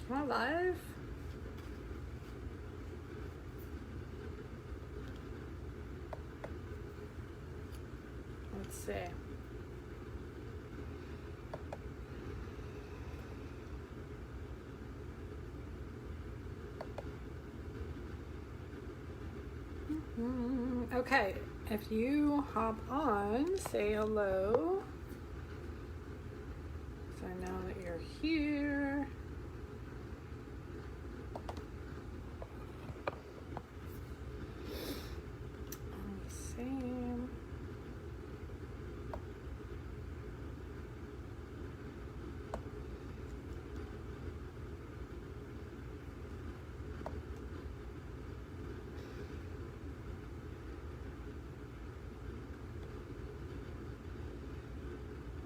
Am I live? Let's see. Okay, if you hop on, say hello. So I know that you're here. Let me see.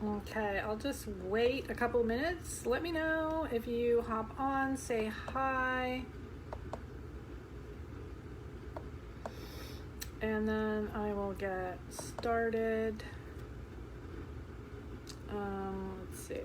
Okay, I'll just wait a couple minutes. Let me know if you hop on, say hi. And then I will get started. Let's see.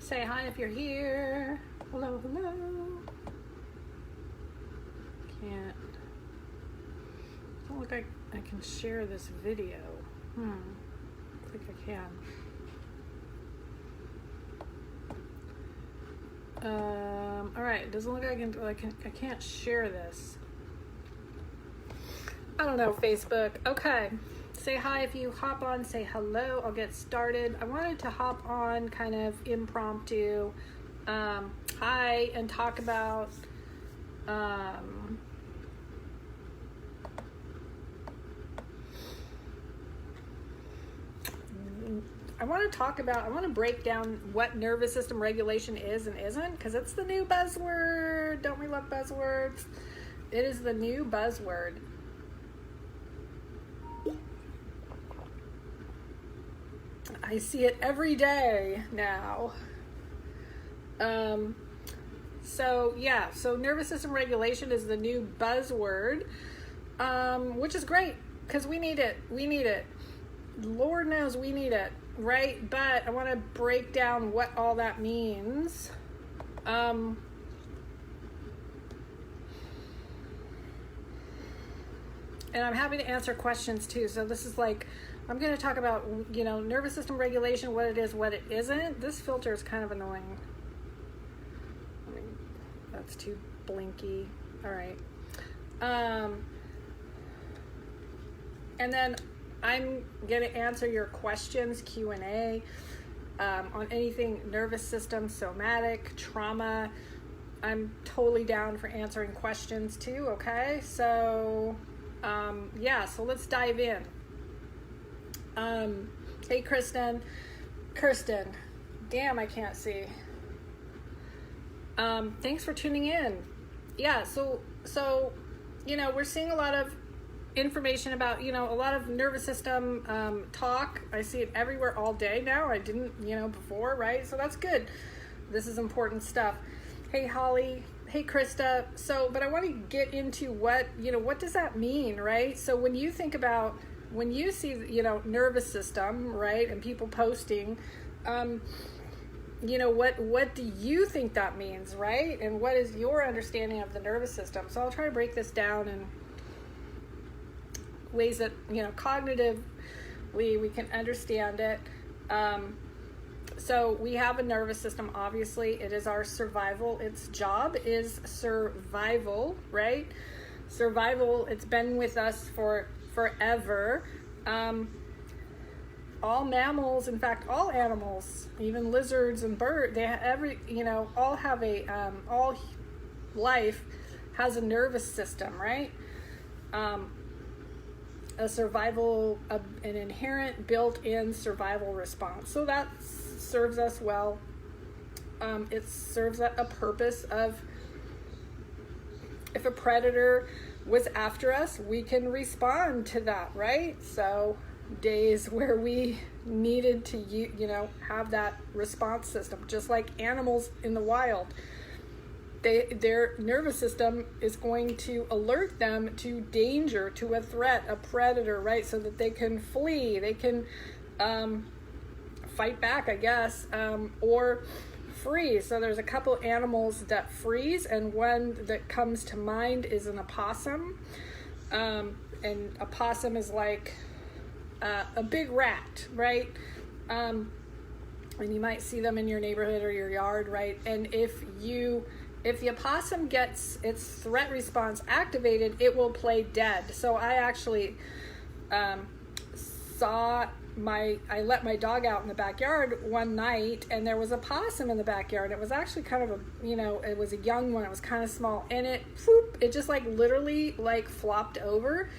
Say hi if you're here. Hello, hello. Don't look like I can share this video. I think I can. All right, it doesn't look like I can't share this. I don't know, Facebook. Okay, say hi if you hop on, say hello, I'll get started. I wanted to hop on kind of impromptu, hi, and talk about, I want to break down what nervous system regulation is and isn't, because it's the new buzzword. Don't we love buzzwords? It is the new buzzword. I see it every day now. So nervous system regulation is the new buzzword, which is great because we need it. Lord knows we need it, right? But I want to break down what all that means. And I'm happy to answer questions too. So this is like, I'm going to talk about, nervous system regulation, what it is, what it isn't. This filter is kind of annoying. That's too blinky. All right. And then I'm going to answer your questions, Q&A, on anything nervous system, somatic, trauma. I'm totally down for answering questions too, okay? So, so let's dive in. Hey, Kirsten, damn, I can't see. Thanks for tuning in. Yeah, so, we're seeing a lot of information about, a lot of nervous system, talk. I see it everywhere all day now. I didn't, before, right? So that's good. This is important stuff. Hey, Holly. Hey, Krista. So, but I want to get into what does that mean, right? So when you think about, when you see, nervous system, right, and people posting, what do you think that means, right? And what is your understanding of the nervous system? So I'll try to break this down in ways that, cognitively we can understand it. So we have a nervous system, obviously. It is our survival. Its job is survival, right? Survival, it's been with us for forever. All mammals, in fact, all animals, even lizards and birds, they have all have all life has a nervous system, right? A survival, an inherent built-in survival response. So that's serves us well. It serves a purpose of, if a predator was after us, we can respond to that, right? So days where we needed to, have that response system, just like animals in the wild. Their nervous system is going to alert them to danger, to a threat, a predator, right? So that they can flee, they can fight back, I guess, or freeze. So there's a couple animals that freeze, and one that comes to mind is an opossum. And a possum is like a big rat, right? And you might see them in your neighborhood or your yard, right? And if the opossum gets its threat response activated, it will play dead. So I actually I let my dog out in the backyard one night, and there was a possum in the backyard. It was actually kind of it was a young one. It was kind of small, and it just like literally like flopped over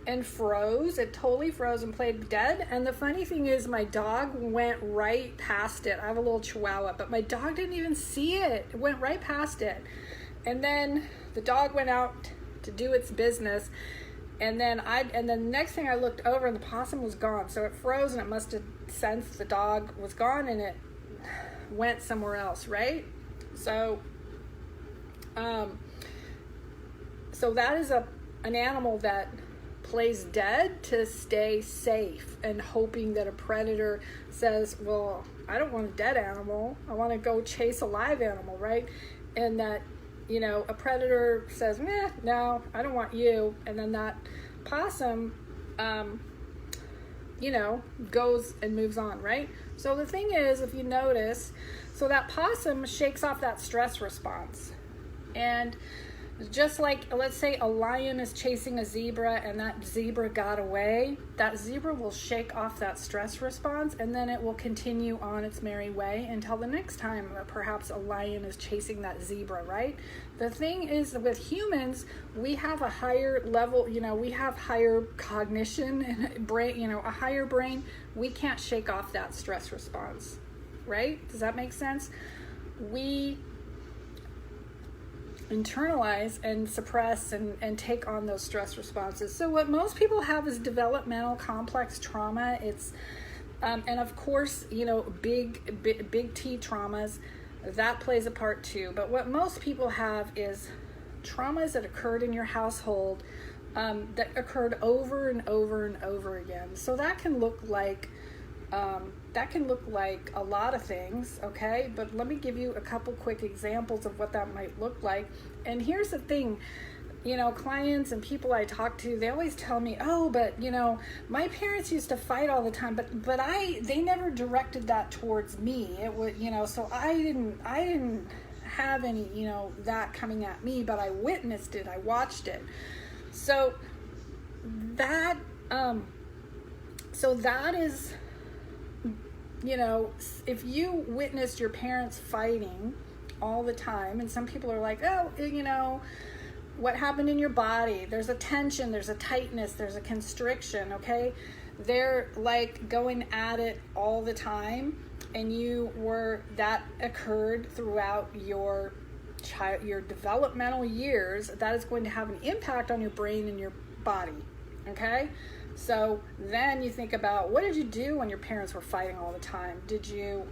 and froze. It totally froze and played dead. And the funny thing is, my dog went right past it. I have a little chihuahua, but my dog didn't even see it. It went right past it. And then the dog went out to do its business. And then the next thing I looked over, and the possum was gone. So it froze, and it must have sensed the dog was gone, and it went somewhere else, right? So that is an animal that plays dead to stay safe, and hoping that a predator says, well, I don't want a dead animal, I want to go chase a live animal, right? And that, a predator says, no, I don't want you, and then that possum goes and moves on, right? So the thing is, if you notice, so that possum shakes off that stress response. And just like, let's say a lion is chasing a zebra and that zebra got away, that zebra will shake off that stress response, and then it will continue on its merry way until the next time perhaps a lion is chasing that zebra, right? The thing is, with humans, we have a higher level, we have higher cognition and brain, a higher brain. We can't shake off that stress response, right? Does that make sense? We internalize and suppress and take on those stress responses. So what most people have is developmental complex trauma. It's and of course, big T traumas, that plays a part too. But what most people have is traumas that occurred in your household, that occurred over and over and over again. So that can look like a lot of things, okay? But let me give you a couple quick examples of what that might look like. And here's the thing, clients and people I talk to, they always tell me, oh, but, my parents used to fight all the time, but they never directed that towards me. It would, so I didn't have any, that coming at me, but I witnessed it, I watched it. So that is, if you witnessed your parents fighting all the time, and some people are like, oh, what happened in your body? There's a tension, there's a tightness, there's a constriction, okay? They're like going at it all the time, and that occurred throughout your developmental years. That is going to have an impact on your brain and your body, okay? So then you think about, what did you do when your parents were fighting all the time? Did you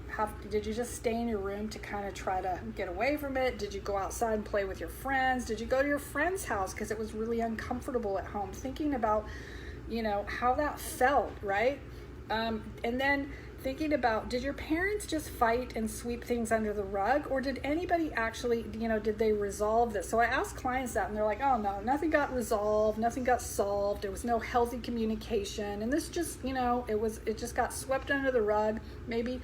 just stay in your room to kind of try to get away from it? Did you go outside and play with your friends? Did you go to your friend's house because it was really uncomfortable at home? Thinking about, how that felt, right? And then thinking about, did your parents just fight and sweep things under the rug, or did anybody actually, did they resolve this? So I ask clients that, and they're like, oh no, nothing got resolved, nothing got solved, there was no healthy communication, and this just, it just got swept under the rug. Maybe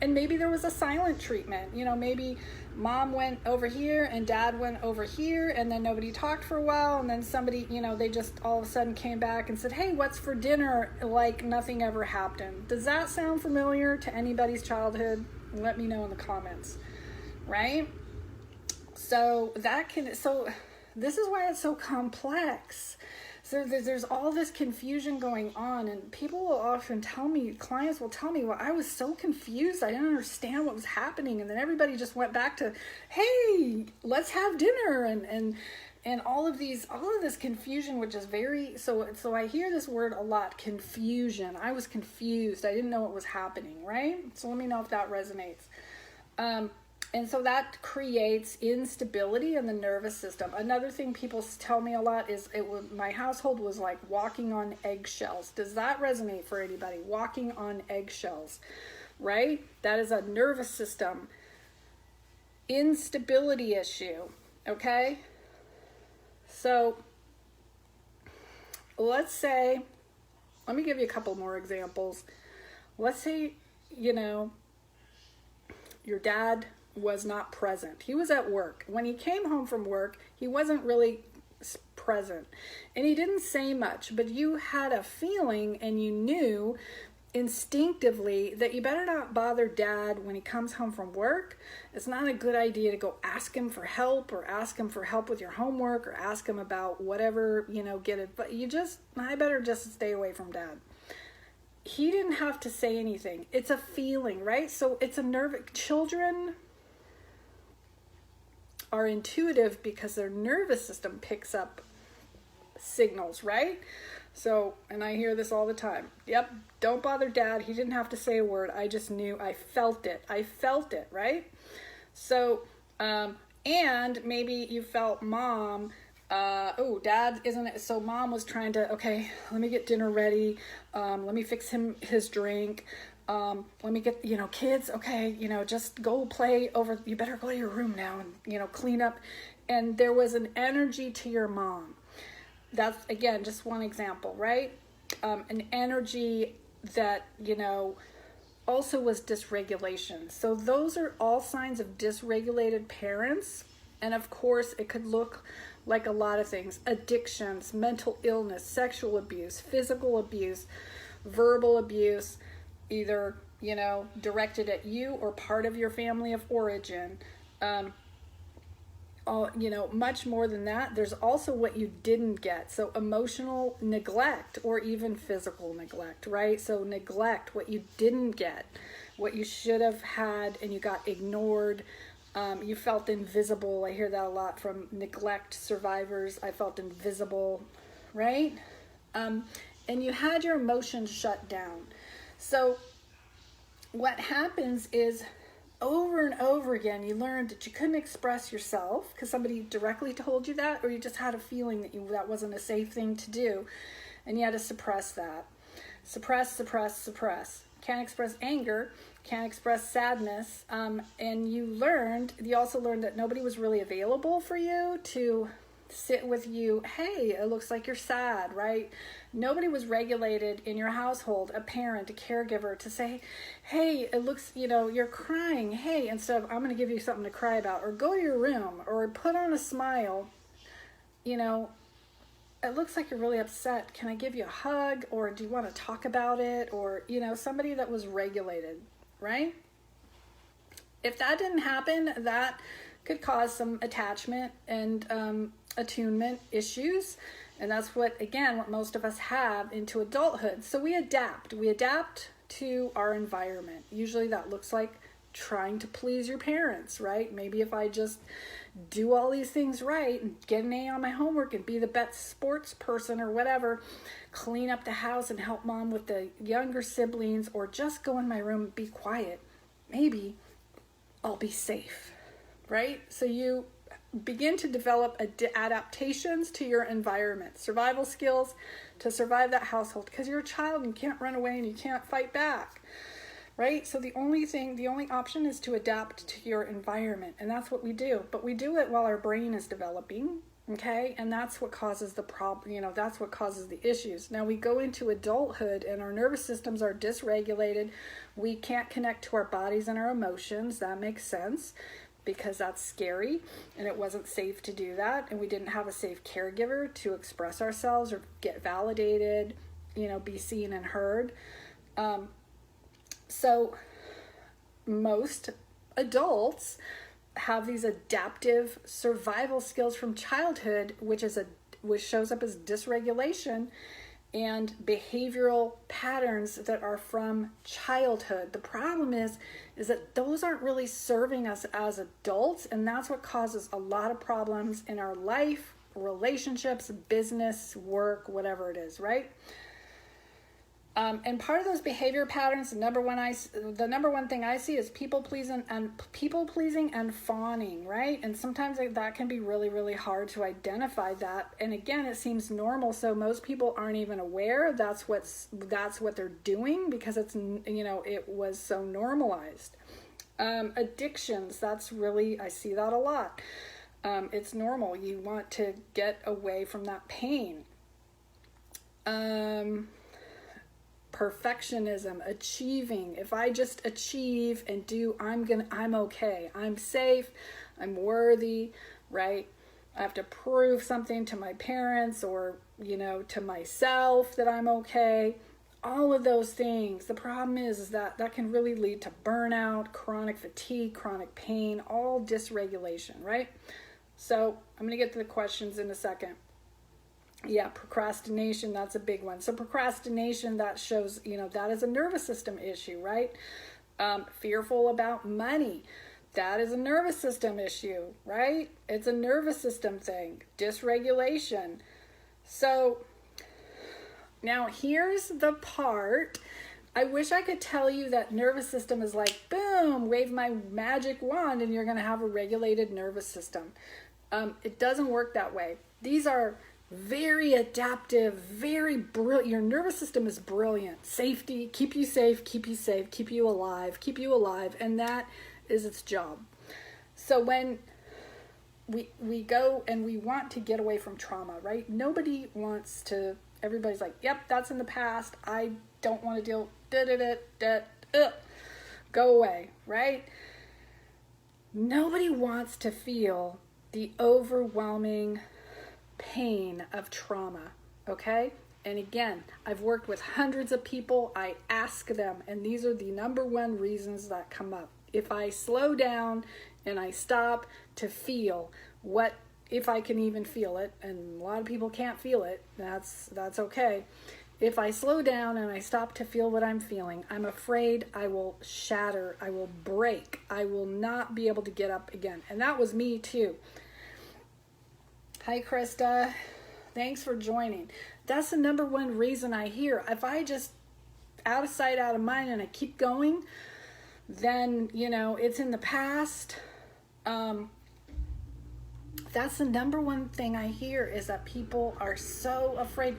there was a silent treatment, maybe mom went over here and dad went over here, and then nobody talked for a while, and then somebody, they just all of a sudden came back and said, hey, what's for dinner? Like nothing ever happened. Does that sound familiar to anybody's childhood? Let me know in the comments, right? So this is why it's so complex. So there's all this confusion going on, and people will often tell me, clients will tell me, well, I was so confused, I didn't understand what was happening, and then everybody just went back to, hey, let's have dinner, and all of this confusion, which is very, so I hear this word a lot, confusion. I was confused, I didn't know what was happening, right? So let me know if that resonates. And so that creates instability in the nervous system. Another thing people tell me a lot is my household was like walking on eggshells. Does that resonate for anybody? Walking on eggshells, right? That is a nervous system instability issue, okay? So let's say, let me give you a couple more examples. Let's say, your dad was not present. He was at work. When he came home from work, he wasn't really present. And he didn't say much, but you had a feeling and you knew instinctively that you better not bother dad when he comes home from work. It's not a good idea to go ask him for help or ask him for help with your homework or ask him about whatever, get it. But I better just stay away from dad. He didn't have to say anything. It's a feeling, right? So it's a children are intuitive because their nervous system picks up signals, right? So, and I hear this all the time. Yep, don't bother dad. He didn't have to say a word. I just knew. I felt it, right? So, and maybe you felt mom, dad isn't it? So mom was trying to, okay, let me get dinner ready. Let me fix him his drink. Let me get, kids, okay, just go play over, you better go to your room now and, clean up. And there was an energy to your mom. That's, again, just one example, right? An energy that, also was dysregulation. So those are all signs of dysregulated parents. And of course, it could look like a lot of things: addictions, mental illness, sexual abuse, physical abuse, verbal abuse, either, directed at you or part of your family of origin. Much more than that. There's also what you didn't get. So emotional neglect or even physical neglect, right? So neglect, what you didn't get, what you should have had and you got ignored. You felt invisible. I hear that a lot from neglect survivors. I felt invisible, right? And you had your emotions shut down. So what happens is, over and over again, you learned that you couldn't express yourself because somebody directly told you that, or you just had a feeling that that wasn't a safe thing to do, and you had to suppress that. Suppress. Can't express anger, can't express sadness, and you also learned that nobody was really available for you to sit with you. Hey, it looks like you're sad, right? Nobody was regulated in your household, a parent, a caregiver, to say, hey, it looks, you're crying. Hey, instead of, I'm going to give you something to cry about, or go to your room, or put on a smile, it looks like you're really upset. Can I give you a hug? Or do you want to talk about it? Or, somebody that was regulated, right? If that didn't happen, that could cause some attachment and attunement issues. And that's what most of us have into adulthood. So we adapt to our environment. Usually that looks like trying to please your parents, right? Maybe if I just do all these things right and get an A on my homework and be the best sports person or whatever, clean up the house and help mom with the younger siblings, or just go in my room and be quiet, maybe I'll be safe, right? So you begin to develop adaptations to your environment, survival skills to survive that household, because you're a child and you can't run away and you can't fight back, right? So the only option is to adapt to your environment, and that's what we do. But we do it while our brain is developing, okay? And that's what causes the problem, that's what causes the issues. Now we go into adulthood and our nervous systems are dysregulated. We can't connect to our bodies and our emotions. That makes sense, because that's scary and it wasn't safe to do that, and we didn't have a safe caregiver to express ourselves or get validated, be seen and heard. So most adults have these adaptive survival skills from childhood, which which shows up as dysregulation and behavioral patterns that are from childhood. The problem is that those aren't really serving us as adults, and that's what causes a lot of problems in our life, relationships, business, work, whatever it is, right? And part of those behavior patterns, the number one thing I see is people pleasing and fawning, right? And sometimes that can be really, really hard to identify that. And again, it seems normal, so most people aren't even aware that's what they're doing, because it's, it was so normalized. Addictions, I see that a lot. It's normal. You want to get away from that pain. Perfectionism, achieving. If I just achieve and do, I'm okay. I'm safe. I'm worthy, right? I have to prove something to my parents or, to myself that I'm okay. All of those things. The problem is that can really lead to burnout, chronic fatigue, chronic pain, all dysregulation, right? So I'm going to get to the questions in a second. Yeah, procrastination, that's a big one. So procrastination, that shows, that is a nervous system issue, right? Fearful about money, that is a nervous system issue, right? It's a nervous system thing. Dysregulation. So now here's the part. I wish I could tell you that nervous system is like, boom, wave my magic wand and you're going to have a regulated nervous system. It doesn't work that way. These are very adaptive, very brilliant. Your nervous system is brilliant. Safety, keep you safe, keep you alive, and that is its job. So when we go and we want to get away from trauma, right? Nobody wants to, everybody's like, yep, that's in the past. I don't want to deal, go away, right? Nobody wants to feel the overwhelming pain of trauma, okay? And again, I've worked with hundreds of people. I ask them, and these are the number one reasons that come up. If I slow down and I stop to feel if I can even feel it, and a lot of people can't feel it, that's okay. If I slow down and I stop to feel what I'm feeling, I'm afraid I will shatter, I will break, I will not be able to get up again. And that was me too. Hi, Krista. Thanks for joining. That's the number one reason I hear. If I just out of sight, out of mind, and I keep going, then, it's in the past. That's the number one thing I hear, is that people are so afraid.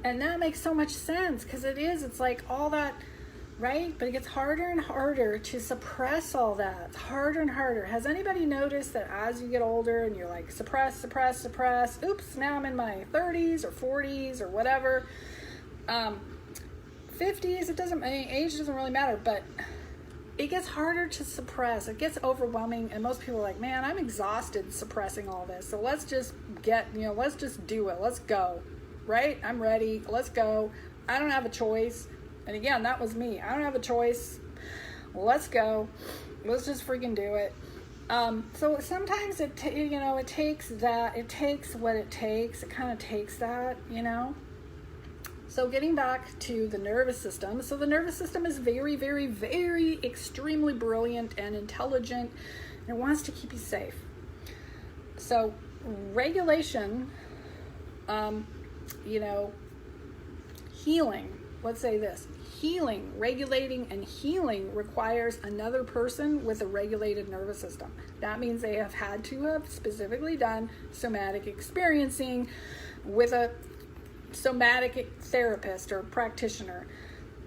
And that makes so much sense, because it's like all that, right? But it gets harder and harder to suppress all that. It's harder and harder. Has anybody noticed that as you get older and you're like, suppress, oops, now I'm in my 30s or 40s or whatever, 50s, age doesn't really matter, but it gets harder to suppress. It gets overwhelming, and most people are like, man, I'm exhausted suppressing all this. So let's just let's just do it. Let's go, right? I'm ready. Let's go. I don't have a choice. And again, that was me. I don't have a choice. Let's go. Let's just freaking do it. So sometimes it takes that. It takes what it takes. It kind of takes that, So getting back to the nervous system. So the nervous system is very, very, very extremely brilliant and intelligent. And it wants to keep you safe. So regulation, healing. Let's say this. Healing, regulating, and healing requires another person with a regulated nervous system. That means they have had to have specifically done somatic experiencing with a somatic therapist or practitioner.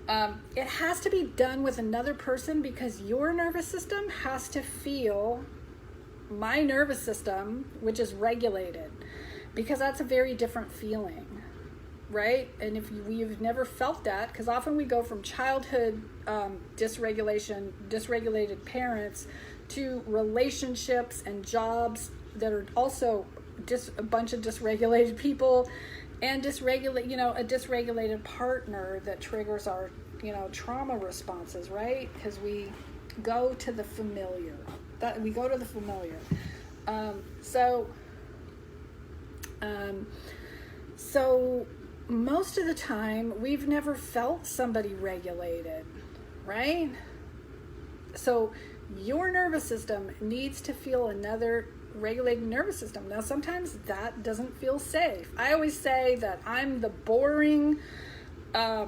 It has to be done with another person, because your nervous system has to feel my nervous system, which is regulated, because that's a very different feeling. Right? And if you've never felt that, because often we go from childhood dysregulated parents to relationships and jobs that are also a bunch of dysregulated people, and a dysregulated partner that triggers our, trauma responses, right? Because we go to the familiar. So So most of the time, we've never felt somebody regulated, right? So your nervous system needs to feel another regulated nervous system. Now, sometimes that doesn't feel safe. I always say that I'm the boring, I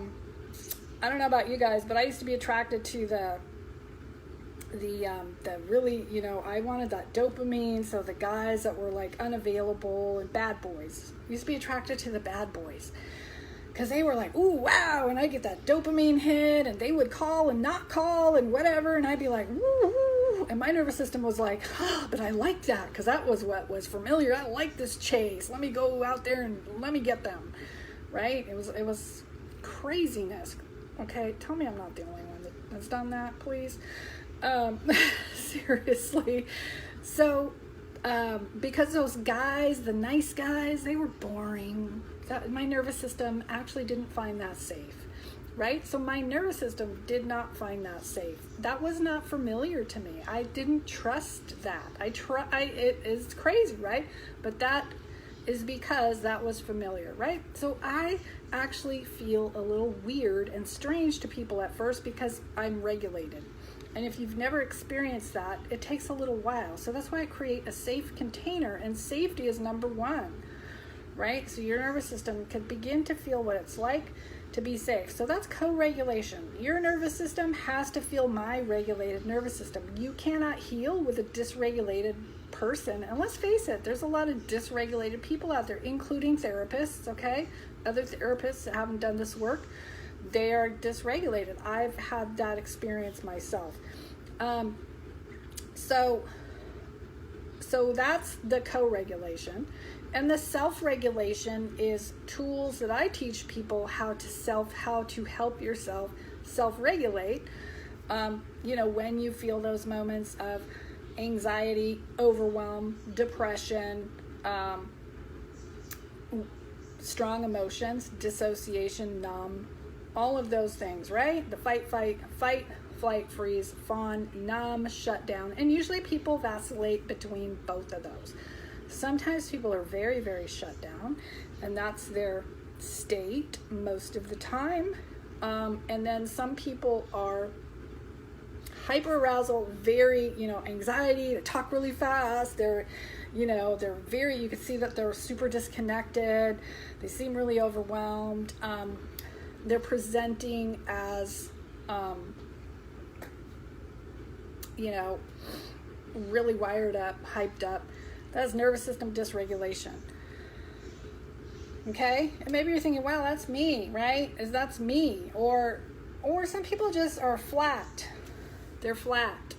don't know about you guys, but I used to be attracted to the really, I wanted that dopamine. So the guys that were like unavailable and bad boys, used to be attracted to the bad boys because they were like, ooh, wow. And I get that dopamine hit, and they would call and not call and whatever. And I'd be like, woo, woo. And my nervous system was like, but I like that because that was what was familiar. I like this chase. Let me go out there and let me get them. Right. It was craziness. Okay. Tell me I'm not the only one that's done that, please. Seriously. So, because those guys, the nice guys, they were boring. My nervous system actually didn't find that safe, right? So my nervous system did not find that safe. That was not familiar to me. I didn't trust that. It is crazy, right? But that is because that was familiar, right? So I actually feel a little weird and strange to people at first because I'm regulated. And if you've never experienced that, it takes a little while. So that's why I create a safe container, and safety is number one, right? So your nervous system can begin to feel what it's like to be safe. So that's co-regulation. Your nervous system has to feel my regulated nervous system. You cannot heal with a dysregulated person. And let's face it, there's a lot of dysregulated people out there, including therapists, okay? Other therapists that haven't done this work, they are dysregulated. I've had that experience myself. So that's the co-regulation. And the self-regulation is tools that I teach people how to help yourself self-regulate. When you feel those moments of anxiety, overwhelm, depression, strong emotions, dissociation, numb, all of those things, right? The fight, flight, freeze, fawn, numb, shut down. And usually people vacillate between both of those. Sometimes people are very, very shut down, and that's their state most of the time. And then some people are hyperarousal, very, anxiety, they talk really fast, they're very, you can see that they're super disconnected, they seem really overwhelmed. They're presenting as, really wired up, hyped up. That's nervous system dysregulation. Okay? And maybe you're thinking, wow, that's me, right? That's me. Or some people just are flat. They're flat.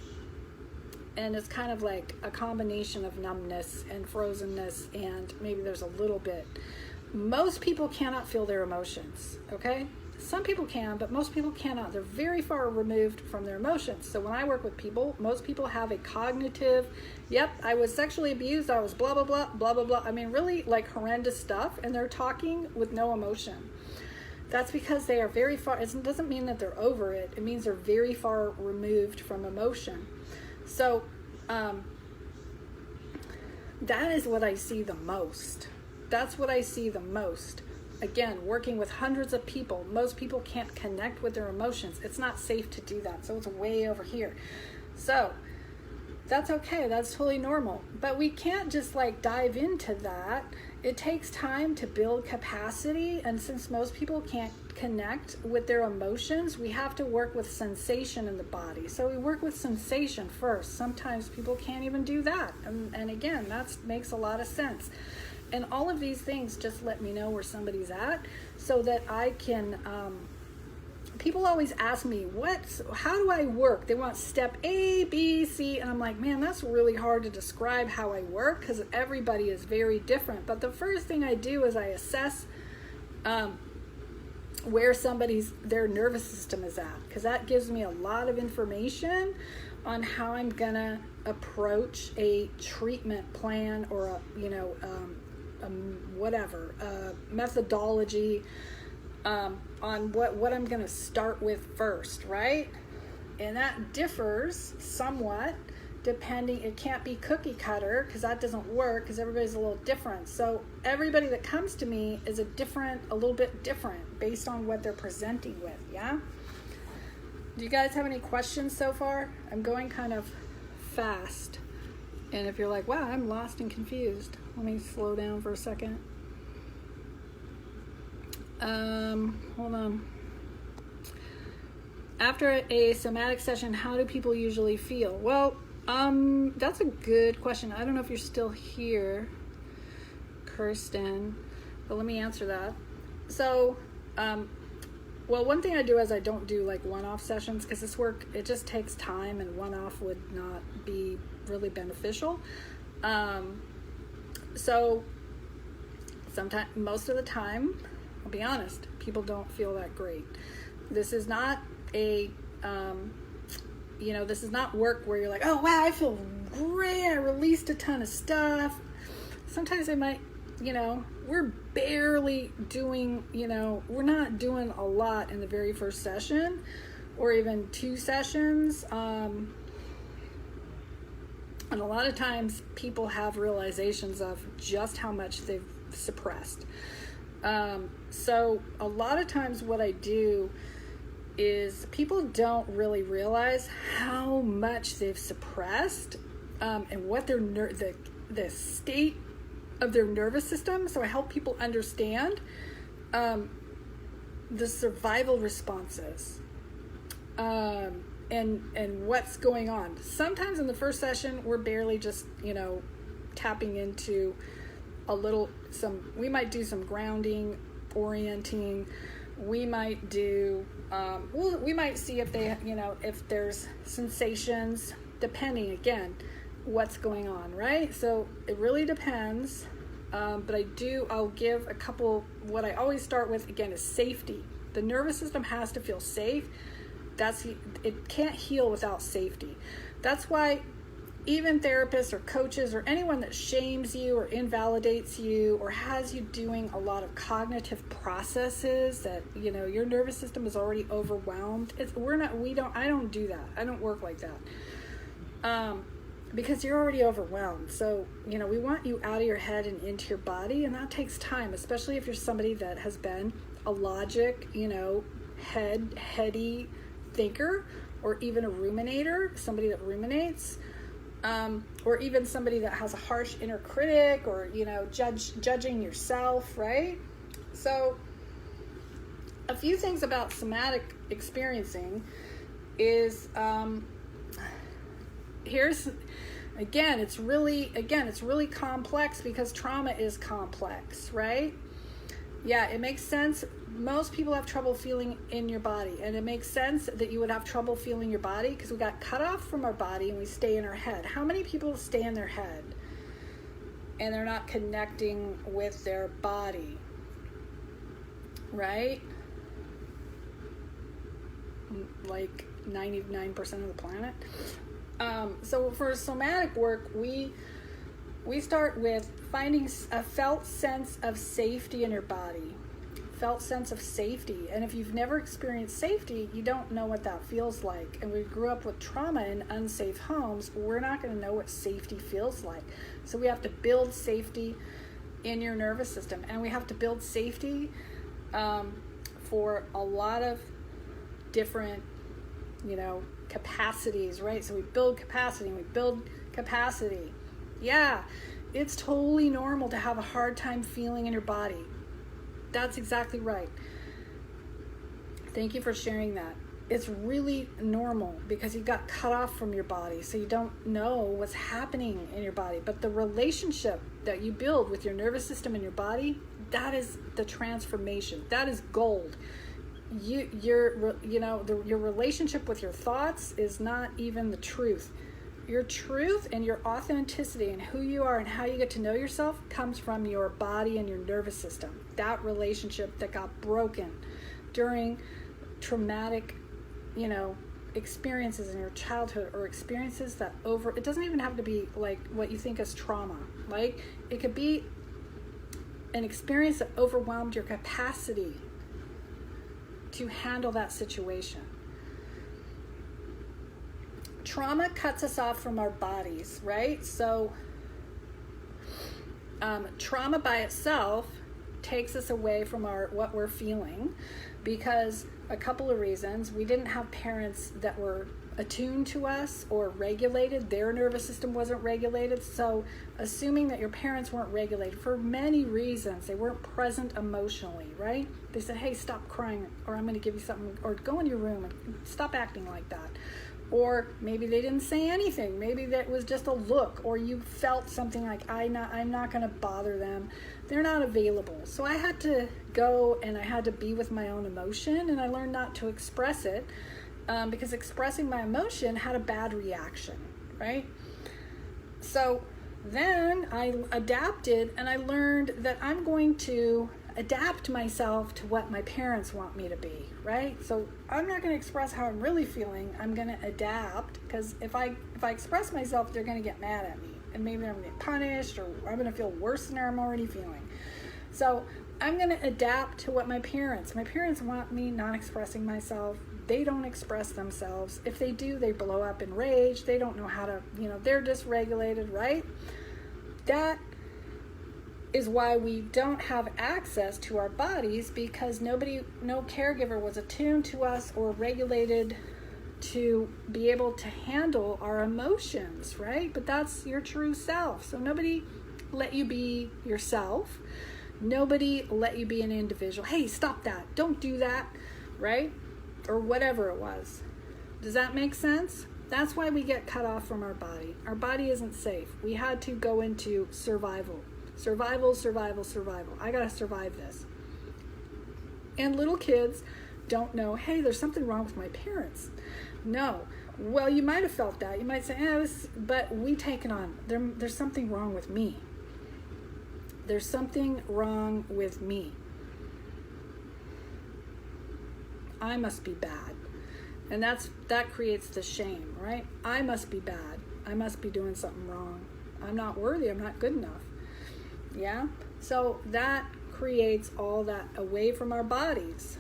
And it's kind of like a combination of numbness and frozenness, and maybe there's a little bit. Most people cannot feel their emotions, okay? Some people can, but most people cannot. They're very far removed from their emotions. So when I work with people, most people have a cognitive, yep, I was sexually abused, I was blah, blah, blah, blah, blah, blah. I mean, really like horrendous stuff, and they're talking with no emotion. That's because they are very far, it doesn't mean that they're over it. It means they're very far removed from emotion. So that is what I see the most. That's what I see the most. Again, working with hundreds of people, most people can't connect with their emotions. It's not safe to do that. So it's way over here. So that's okay. That's totally normal. But we can't just dive into that. It takes time to build capacity. And since most people can't connect with their emotions, we have to work with sensation in the body. So we work with sensation first. Sometimes people can't even do that. And again, that makes a lot of sense. And all of these things just let me know where somebody's at so that I can, people always ask me, how do I work? They want step A, B, C, and I'm like, man, that's really hard to describe how I work because everybody is very different. But the first thing I do is I assess where their nervous system is at, because that gives me a lot of information on how I'm gonna approach a treatment plan or methodology on what I'm going to start with first, right? And that differs somewhat depending, it can't be cookie cutter because that doesn't work because everybody's a little different. So everybody that comes to me is a little bit different based on what they're presenting with. Yeah. Do you guys have any questions so far? I'm going kind of fast. And if you're like, wow, I'm lost and confused, let me slow down for a second. Hold on. After a somatic session, how do people usually feel? Well, that's a good question. I don't know if you're still here, Kirsten, but let me answer that. So, well, one thing I do is I don't do like one-off sessions because this work, it just takes time, and one-off would not be really beneficial. So sometimes, most of the time, I'll be honest, people don't feel that great. This is not this is not work where you're like, oh wow, I feel great, I released a ton of stuff. Sometimes I might, we're barely doing, we're not doing a lot in the very first session or even 2 sessions. And a lot of times people have realizations of just how much they've suppressed. So a lot of times what I do is people don't really realize how much they've suppressed and what their the state of their nervous system. So I help people understand the survival responses and what's going on. Sometimes in the first session we're barely just tapping into we might do some grounding, orienting. We might do we might see if they if there's sensations, depending again what's going on, right? So it really depends. But I'll give a couple. What I always start with again is safety. The nervous system has to feel safe. It can't heal without safety. That's why even therapists or coaches or anyone that shames you or invalidates you or has you doing a lot of cognitive processes that your nervous system is already overwhelmed. I don't do that. I don't work like that. Because you're already overwhelmed. So, we want you out of your head and into your body, and that takes time, especially if you're somebody that has been a logic, heady thinker, or even a ruminator, somebody that ruminates. Or even somebody that has a harsh inner critic, or judging yourself, right? So a few things about somatic experiencing is it's really complex because trauma is complex, right? Yeah, it makes sense. Most people have trouble feeling in your body, and it makes sense that you would have trouble feeling your body because we got cut off from our body and we stay in our head. How many people stay in their head and they're not connecting with their body, right? Like 99% of the planet. So for somatic work, we start with finding a felt sense of safety in your body. Felt sense of safety. And if you've never experienced safety, you don't know what that feels like. And we grew up with trauma in unsafe homes, we're not going to know what safety feels like. So we have to build safety in your nervous system. And we have to build safety for a lot of different, capacities, right? So we build capacity. Yeah, it's totally normal to have a hard time feeling in your body. That's exactly right. Thank you for sharing that. It's really normal because you got cut off from your body, so you don't know what's happening in your body. But the relationship that you build with your nervous system and your body, that is the transformation. That is gold. Your relationship with your thoughts is not even the truth. Your truth and your authenticity and who you are and how you get to know yourself comes from your body and your nervous system. That relationship that got broken during traumatic, experiences in your childhood, or experiences that it doesn't even have to be like what you think is trauma. Like it could be an experience that overwhelmed your capacity to handle that situation. trauma cuts us off from our bodies, right? So trauma by itself takes us away from what we're feeling, because a couple of reasons. We didn't have parents that were attuned to us or regulated. Their nervous system wasn't regulated. So assuming that your parents weren't regulated for many reasons, they weren't present emotionally, right? They said, hey, stop crying, or I'm going to give you something, or go in your room and stop acting like that. Or maybe they didn't say anything. Maybe that was just a look, or you felt something like, I'm not going to bother them. They're not available. So I had to go and I had to be with my own emotion, and I learned not to express it because expressing my emotion had a bad reaction, right? So then I adapted, and I learned that I'm going to adapt myself to what my parents want me to be, right? So I'm not going to express how I'm really feeling. I'm going to adapt, because if I express myself, they're going to get mad at me, and maybe I'm going to get punished, or I'm going to feel worse than I'm already feeling. So I'm going to adapt to what my parents want me not expressing myself. They don't express themselves. If they do, they blow up in rage. They don't know how to, they're dysregulated, right? That is why we don't have access to our bodies, because no caregiver was attuned to us or regulated to be able to handle our emotions, right? But that's your true self. So nobody let you be yourself. Nobody let you be an individual. Hey, stop that. Don't do that, right? Or whatever it was. Does that make sense? That's why we get cut off from our body. Our body isn't safe. We had to go into survival. Survival. I gotta survive this. And little kids don't know, hey, there's something wrong with my parents. No. Well, you might have felt that. You might say, but we take it on. There's something wrong with me. There's something wrong with me. I must be bad. And that creates the shame, right? I must be bad. I must be doing something wrong. I'm not worthy. I'm not good enough. Yeah? So that creates all that away from our bodies.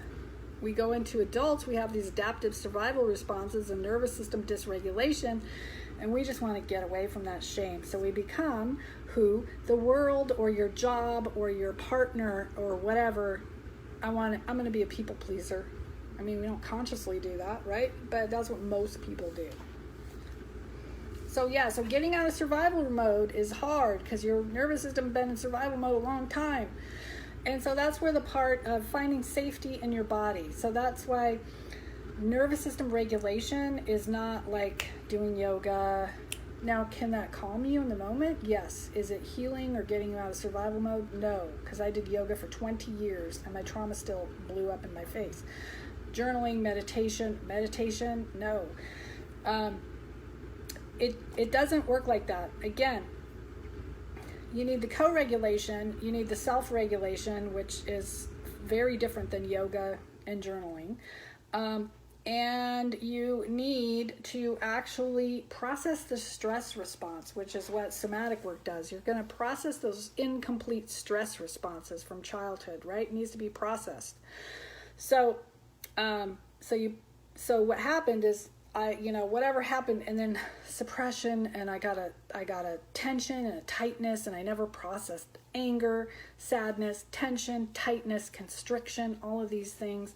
We go into adults, we have these adaptive survival responses and nervous system dysregulation, and we just want to get away from that shame. So we become who the world or your job or your partner or whatever, I'm going to be a people pleaser. I mean, we don't consciously do that, right? But that's what most people do. So getting out of survival mode is hard, because your nervous system has been in survival mode a long time. And so that's where the part of finding safety in your body. So that's why nervous system regulation is not like doing yoga. Now, can that calm you in the moment? Yes. Is it healing or getting you out of survival mode? No, because I did yoga for 20 years and my trauma still blew up in my face. Journaling, meditation, no. It doesn't work like that. Again, you need the co-regulation, you need the self-regulation, which is very different than yoga and journaling. And you need to actually process the stress response, which is what somatic work does. You're going to process those incomplete stress responses from childhood, right? It needs to be processed. So what happened is whatever happened, and then suppression, and I got a tension and a tightness, and I never processed anger, sadness, tension, tightness, constriction, all of these things.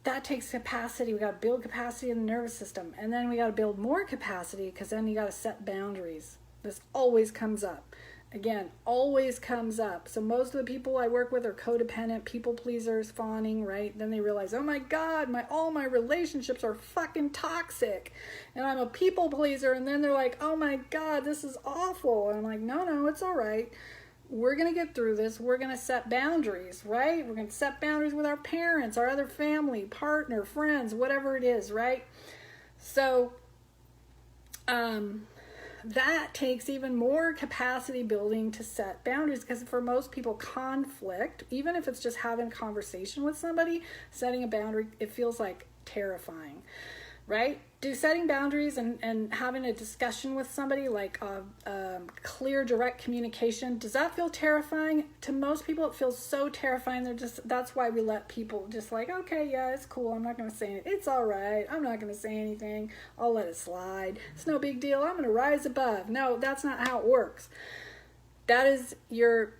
That takes capacity. We got to build capacity in the nervous system, and then we got to build more capacity, because then you got to set boundaries. This always comes up. Again, always comes up. So most of the people I work with are codependent, people pleasers, fawning, right? Then they realize, oh my God, all my relationships are fucking toxic, and I'm a people pleaser. And then they're like, oh my God, this is awful. And I'm like, no, it's all right. We're going to get through this. We're going to set boundaries, right? We're going to set boundaries with our parents, our other family, partner, friends, whatever it is, right? So, that takes even more capacity building to set boundaries, because for most people, conflict, even if it's just having a conversation with somebody, setting a boundary, it feels like terrifying. right? Do setting boundaries and having a discussion with somebody, like clear, direct communication, does that feel terrifying? To most people, it feels so terrifying. That's why we let people just like, okay, yeah, it's cool. I'm not going to say anything. It's all right. I'm not going to say anything. I'll let it slide. It's no big deal. I'm going to rise above. No, that's not how it works. That is your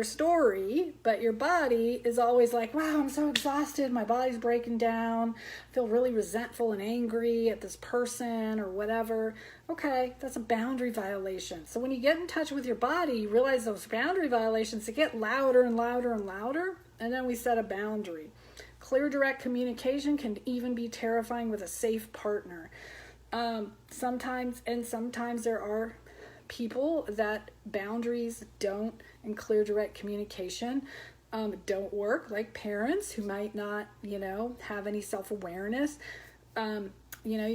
story, but your body is always like, wow, I'm so exhausted, my body's breaking down, I feel really resentful and angry at this person or whatever. Okay, that's a boundary violation. So when you get in touch with your body, you realize those boundary violations, they get louder and louder and louder, and then we set a boundary. Clear, direct communication can even be terrifying with a safe partner. Sometimes there are people that boundaries don't, and clear, direct communication don't work, like parents who might not, have any self-awareness. You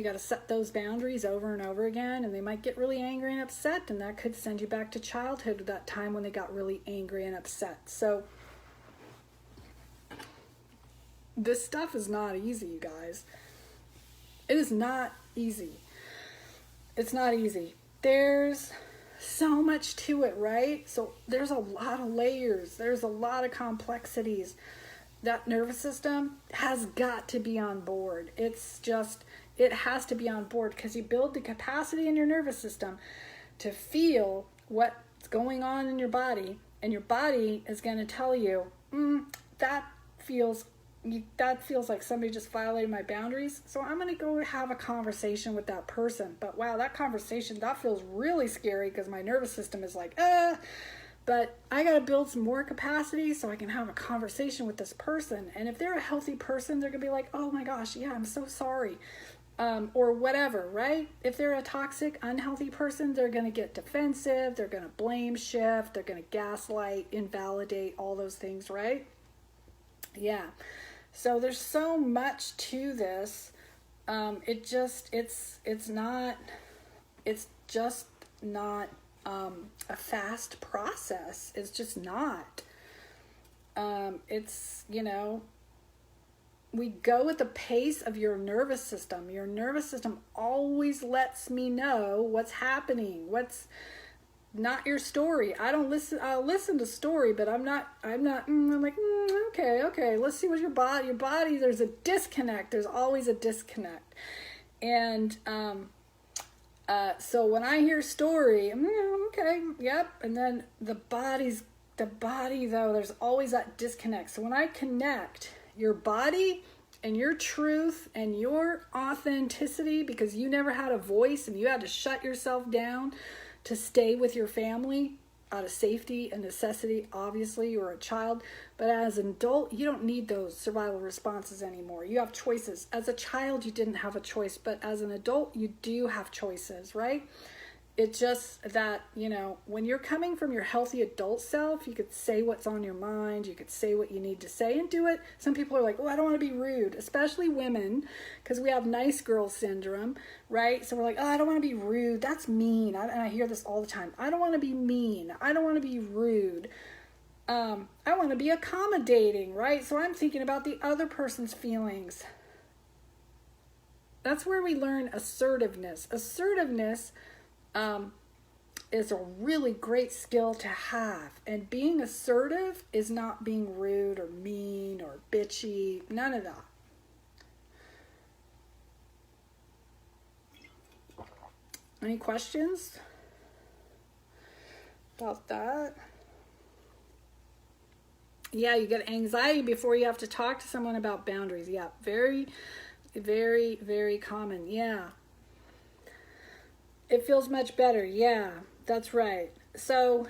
got to set those boundaries over and over again, and they might get really angry and upset, and that could send you back to childhood, that time when they got really angry and upset. So this stuff is not easy, you guys. It is not easy. It's not easy. There's so much to it, right? So there's a lot of layers. There's a lot of complexities. That nervous system has got to be on board. It has to be on board, because you build the capacity in your nervous system to feel what's going on in your body, and your body is going to tell you, that feels like somebody just violated my boundaries, so I'm going to go have a conversation with that person. But wow, that conversation, that feels really scary, because my nervous system is like, but I got to build some more capacity so I can have a conversation with this person. And if they're a healthy person, they're going to be like, oh my gosh, yeah, I'm so sorry. Or whatever, right? If they're a toxic, unhealthy person, they're going to get defensive, they're going to blame shift, they're going to gaslight, invalidate, all those things, right? Yeah. So there's so much to this. It's just not a fast process. It's just not. We go at the pace of your nervous system. Your nervous system always lets me know what's happening, what's not your story. I'll listen to story, but I'm like, okay, let's see what your body, there's a disconnect. There's always a disconnect. And, so when I hear story, I'm okay, yep. And then the body though, there's always that disconnect. So when I connect your body and your truth and your authenticity, because you never had a voice and you had to shut yourself down to stay with your family out of safety and necessity. Obviously, you were a child, but as an adult, you don't need those survival responses anymore. You have choices. As a child, you didn't have a choice, but as an adult, you do have choices, right? It's just that, when you're coming from your healthy adult self, you could say what's on your mind, you could say what you need to say and do it. Some people are like, I don't want to be rude, especially women, because we have nice girl syndrome, right? So we're like, I don't want to be rude. That's mean. And I hear this all the time. I don't want to be mean. I don't want to be rude. I want to be accommodating, right? So I'm thinking about the other person's feelings. That's where we learn assertiveness. Assertiveness is a really great skill to have. And being assertive is not being rude or mean or bitchy. None of that. Any questions about that? Yeah, you get anxiety before you have to talk to someone about boundaries. Yeah, very, very, very common. Yeah. It feels much better. Yeah, that's right. So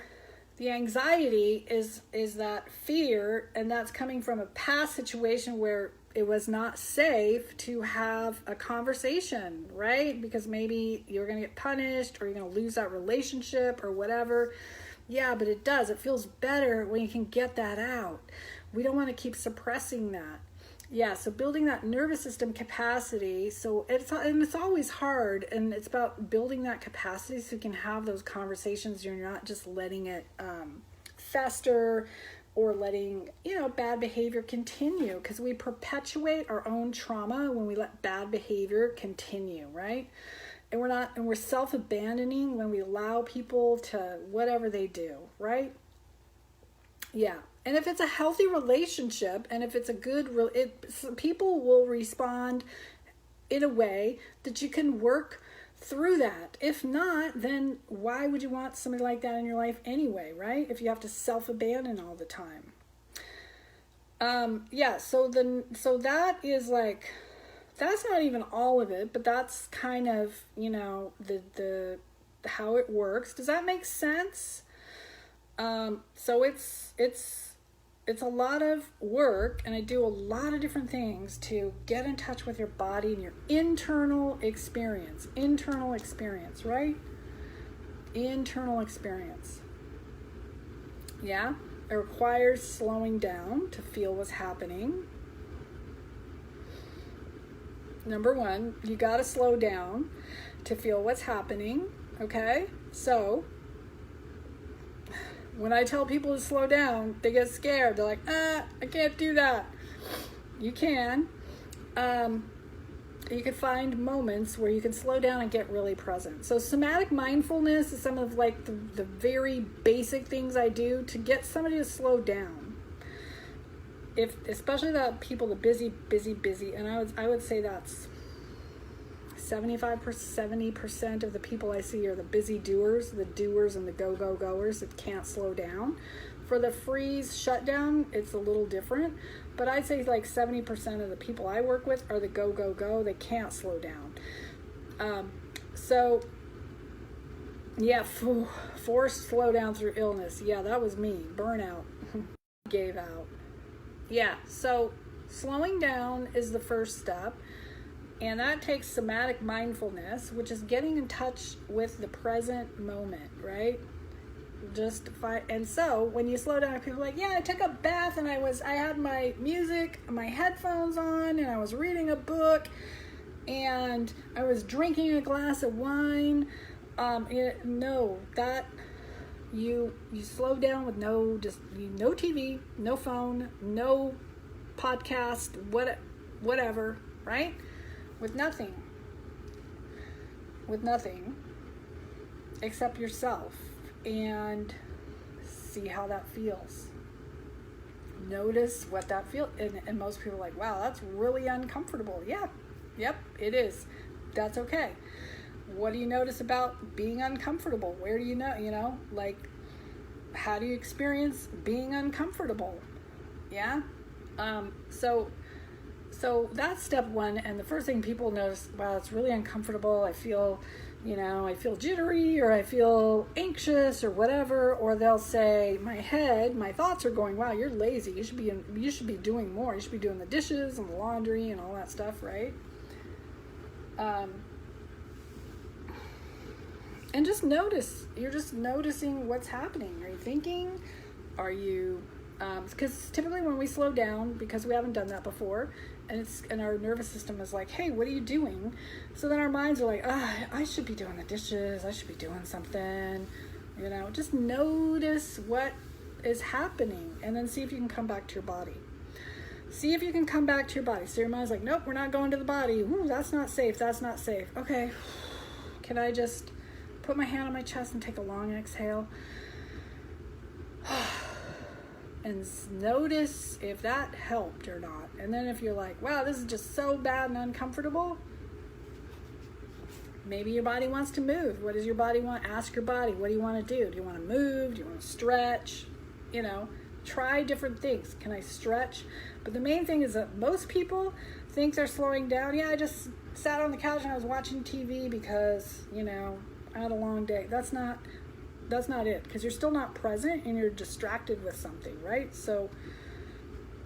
the anxiety is that fear, and that's coming from a past situation where it was not safe to have a conversation, right? Because maybe you're going to get punished or you're going to lose that relationship or whatever. Yeah, but it does. It feels better when you can get that out. We don't want to keep suppressing that. Yeah, so building that nervous system capacity. So it's always hard, and it's about building that capacity so you can have those conversations. You're not just letting it fester or letting, bad behavior continue, because we perpetuate our own trauma when we let bad behavior continue, right? And we're self-abandoning when we allow people to whatever they do, right? Yeah. And if it's a healthy relationship, and if it's a good, people will respond in a way that you can work through that. If not, then why would you want somebody like that in your life anyway, right? If you have to self-abandon all the time. So that is like, that's not even all of it, but that's kind of, the how it works. Does that make sense? So it's a lot of work, and I do a lot of different things to get in touch with your body and your internal experience, right? Internal experience. Yeah, it requires slowing down to feel what's happening. Number one, you got to slow down to feel what's happening, okay? So when I tell people to slow down, they get scared. They're like, I can't do that. You can. You can find moments where you can slow down and get really present. So somatic mindfulness is some of like the very basic things I do to get somebody to slow down. Especially the people, the busy, and I would say that's 70% of the people I see are the busy doers, and the go-goers that can't slow down. For the freeze shutdown, it's a little different, but I'd say like 70% of the people I work with are the go. They can't slow down. Forced slow down through illness. Yeah, that was me. Burnout. Gave out. Yeah, so slowing down is the first step. And that takes somatic mindfulness, which is getting in touch with the present moment, right? And so when you slow down, people are like, yeah, I took a bath and I had my music, my headphones on, and I was reading a book, and I was drinking a glass of wine. You slow down with no TV, no phone, no podcast, whatever, right? With nothing except yourself, and see how that feels. Notice what that feels, and most people are like, wow, that's really uncomfortable. Yep, it is. That's okay. What do you notice about being uncomfortable? Where do you know, like, how do you experience being uncomfortable? Yeah? So that's step one, and the first thing people notice, wow, it's really uncomfortable. I feel jittery, or I feel anxious, or whatever. Or they'll say, my thoughts are going, wow, you're lazy. You should be doing more. You should be doing the dishes and the laundry and all that stuff, right? And just notice. You're just noticing what's happening. Are you thinking? Are you? Because typically when we slow down, because we haven't done that before, and our nervous system is like, hey, what are you doing? So then our minds are like, I should be doing the dishes. I should be doing something. Just notice what is happening, and then see if you can come back to your body. So your mind's like, nope, we're not going to the body. Ooh, that's not safe. Okay. Can I just put my hand on my chest and take a long exhale? And notice if that helped or not. And then if you're like, wow, this is just so bad and uncomfortable, maybe your body wants to move. What does your body want? Ask your body, what do you want to do? Do you want to move? Do you want to stretch? Try different things. Can I stretch? But the main thing is that most people think they're slowing down. Yeah, I just sat on the couch and I was watching TV because, I had a long day. That's not it, because you're still not present and you're distracted with something, right? So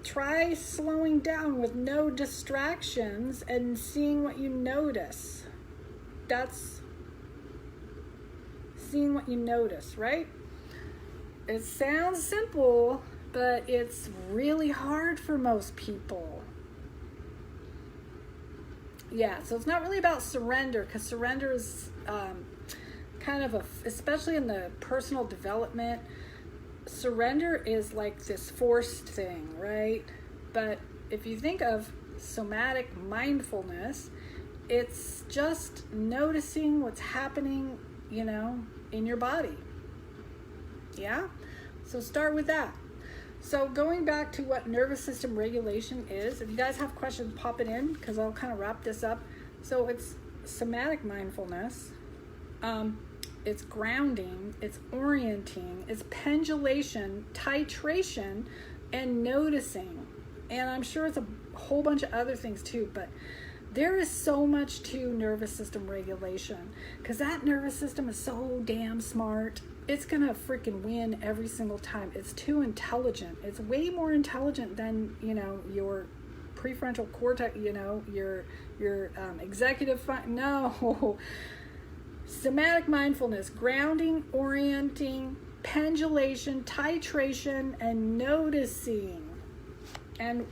try slowing down with no distractions and seeing what you notice. That's seeing what you notice, right? It sounds simple, but it's really hard for most people. Yeah, so it's not really about surrender, because surrender is kind of especially in the personal development surrender is like this forced thing, right? But if you think of somatic mindfulness, it's just noticing what's happening, in your body. Yeah? So start with that. So going back to what nervous system regulation is, if you guys have questions, pop it in, because I'll kind of wrap this up. So it's somatic mindfulness, it's grounding, it's orienting, it's pendulation, titration, and noticing. And I'm sure it's a whole bunch of other things too, but there is so much to nervous system regulation, because that nervous system is so damn smart. It's gonna freaking win every single time. It's too intelligent. It's way more intelligent than your prefrontal cortex, your executive no. Somatic mindfulness, grounding, orienting, pendulation, titration, and noticing. And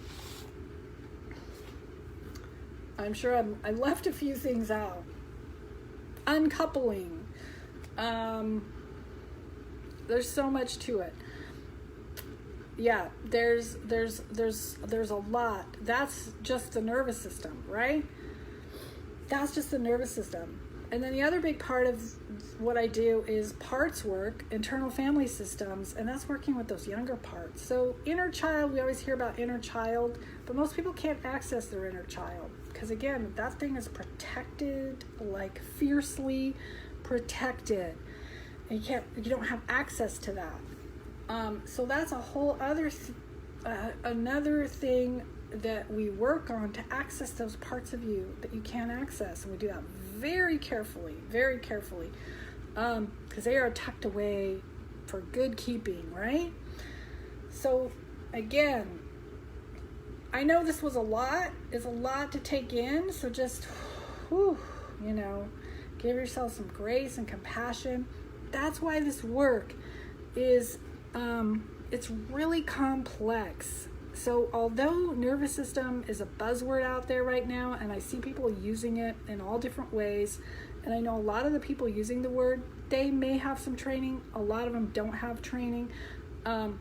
I'm sure I left a few things out. Uncoupling. There's so much to it. Yeah, there's a lot. That's just the nervous system, right? That's just the nervous system. And then the other big part of what I do is parts work, internal family systems, and that's working with those younger parts. So inner child, we always hear about inner child, but most people can't access their inner child, because again, that thing is protected, like fiercely protected. And you don't have access to that. So that's a whole other another thing that we work on to access those parts of you that you can't access, and we do that very carefully, because they are tucked away for good keeping, right? So again, I know this was a lot. It's a lot to take in, so just give yourself some grace and compassion. That's why this work is it's really complex. So although nervous system is a buzzword out there right now, and I see people using it in all different ways, and I know a lot of the people using the word, they may have some training, a lot of them don't have training, and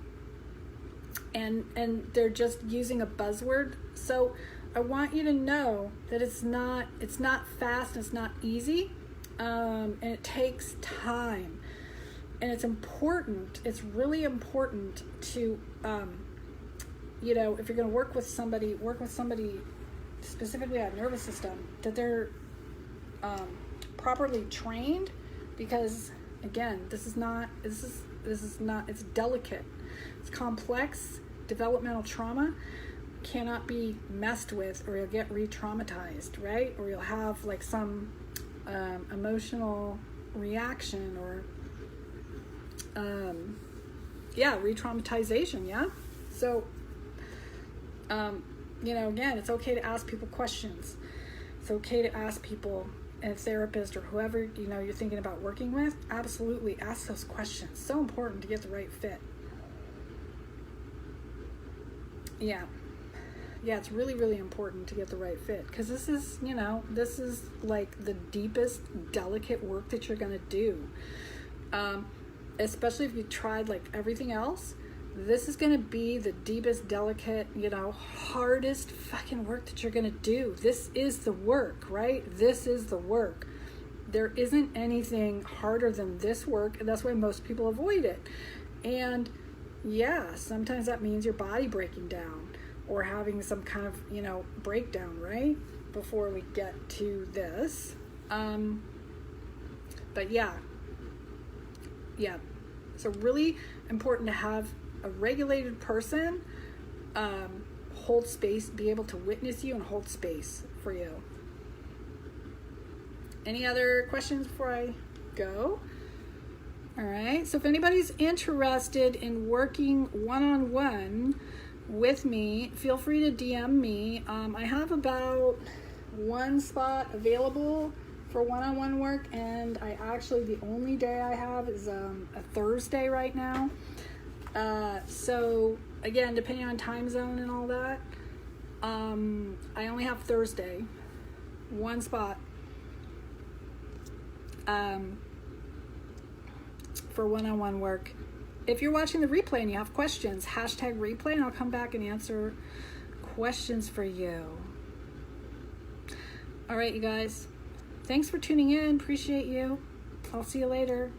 they're just using a buzzword. So I want you to know that it's not fast, it's not easy, and it takes time, and it's really important to if you're going to work with somebody specifically on nervous system, that they're properly trained, because again, this is not, it's delicate, it's complex. Developmental trauma cannot be messed with, or you'll get re-traumatized, right? Or you'll have like some emotional reaction, or re-traumatization. Yeah. So again, it's okay to ask people questions. It's okay to ask people, a therapist or whoever you're thinking about working with. Absolutely ask those questions. So important to get the right fit. Yeah, it's really, really important to get the right fit, because this is like the deepest, delicate work that you're going to do. Especially if you tried like everything else, this is going to be the deepest, delicate, hardest fucking work that you're going to do. This is the work, right? This is the work. There isn't anything harder than this work, and that's why most people avoid it. And yeah, sometimes that means your body breaking down, or having some kind of, breakdown, right? Before we get to this. But yeah. So really important to have a regulated person hold space, be able to witness you and hold space for you. Any other questions before I go? All right, so if anybody's interested in working one-on-one with me, feel free to DM me. I have about one spot available for one-on-one work, and the only day I have is a Thursday right now. So again, depending on time zone and all that, I only have Thursday, one spot, for one-on-one work. if you're watching the replay and you have questions, hashtag replay, and I'll come back and answer questions for you. All right, you guys. Thanks for tuning in. Appreciate you. I'll see you later.